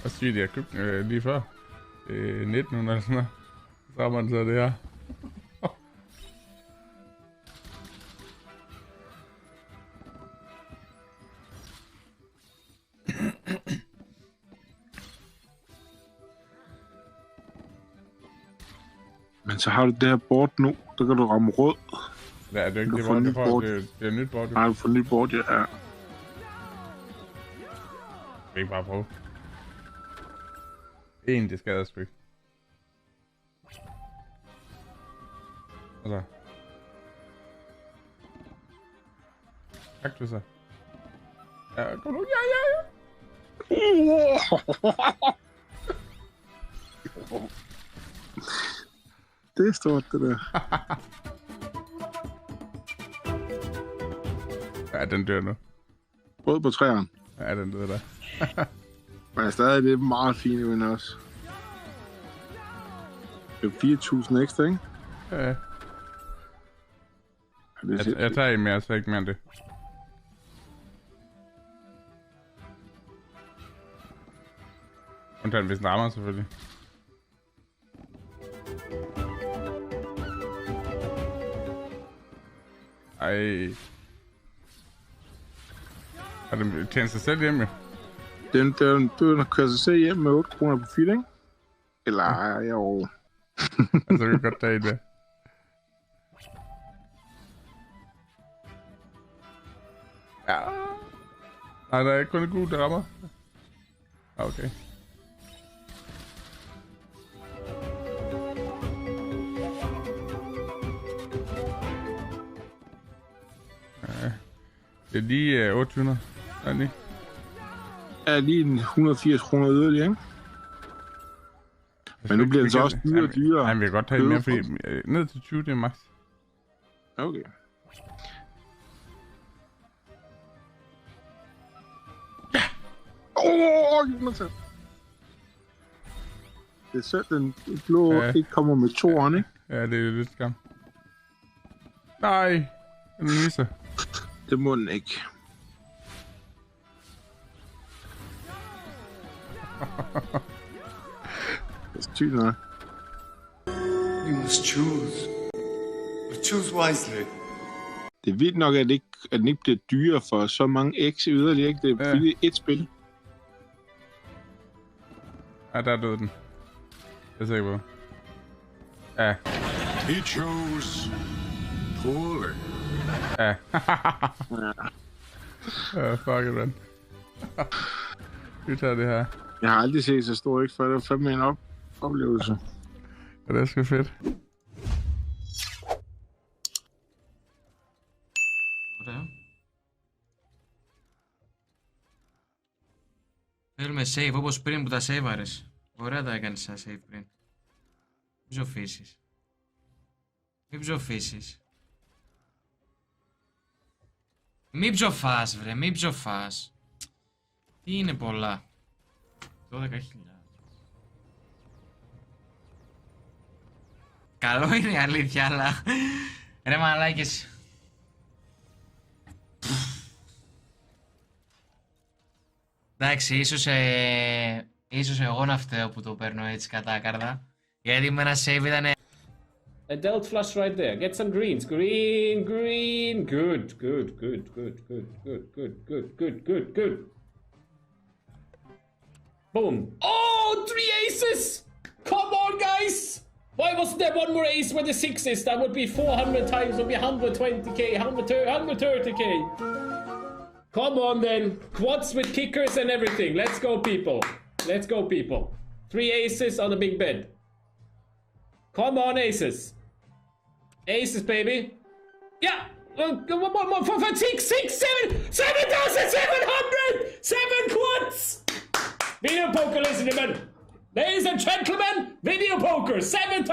Og sygt, jeg købte lige før. 1900 eller sådan noget. Så har man så det her. Men så har du det her board nu, der kan du ramme rød. Ja, det er ikke det board, det er et nyt board. Nej, du får nyt board, ja. Jeg kan ikke bare prøve. Det skal jeg sgu ikke. Og så. Kaktusser. Ja, kom nu. Ja. Det er stort, det der. Ja, den dør nu. Rød på træerne. Ja, den dør der. Men stadig det er meget fint uden også. Det er 4.000 ekstra, ikke? Ja. Det Jeg tager en mere, så ikke mere end det. Undtagen hvis den rammer, selvfølgelig. Ej. Har den tjent sig selv hjemme? Den kører sig selv hjem med 8 kroner på feed, ikke? Eller jo. Altså, vi kan godt tage det. Ja. Nej, der er ikke kun et gul, der rammer. Okay. Ja. Det er lige 800. Er det ikke? Er lige en 180 kroner yderligere, ikke? Men nu bliver den så også dyrere og dyrere. Nej, vi kan godt tage mere, fordi ned til 20, det er max. Okay. Ja! Jonathan! Det er sødt, den blå ikke kommer med toeren, ikke? Ja, det er lidt skam. Nej! Den misser. Det må den ikke. Det er sygt nok. You must choose. But choose wisely. Det er vildt nok, at den ikke bliver dyrere for så mange X yderligere, ikke? Det er fordi det er et spil. Ja, der døde den. Jeg er sikker på. Ja. He chose poorly. Ja. Fuck it, man. Vi tager det her. Jeg har aldrig set så stor X, for det var fandme en oplevelse. Ja, det er sgu fedt. Θέλουμε save όπως πριν που τα σέβαρες. Ωραία τα έκανες σαν save πριν. Μην ψοφήσεις. Μην ψοφήσεις. Μην ψοφάς βρε, μην ψοφάς. Τι είναι πολλά. 12.000. Καλό είναι η αλήθεια, αλλά... Ρε μαλάκες. Εντάξει, ίσως εγώ να φταίω που το παίρνω έτσι κατάκαρδα. Γιατί με ένα save ήταν... A dealt flush right there. Get some greens. Green. Good. Boom. Oh, 3 aces! Come on, guys! Why wasn't there one more ace with the 6s? That would be 400 times, would be 120k, 130k. Come on then. Quads with kickers and everything. Let's go, people. 3 aces on the big bed. Come on, aces. Aces, baby. Yeah. For 6, 7,700! 7 quads! Video poker, ladies and gentlemen. Ladies and gentlemen, video poker. 7,000.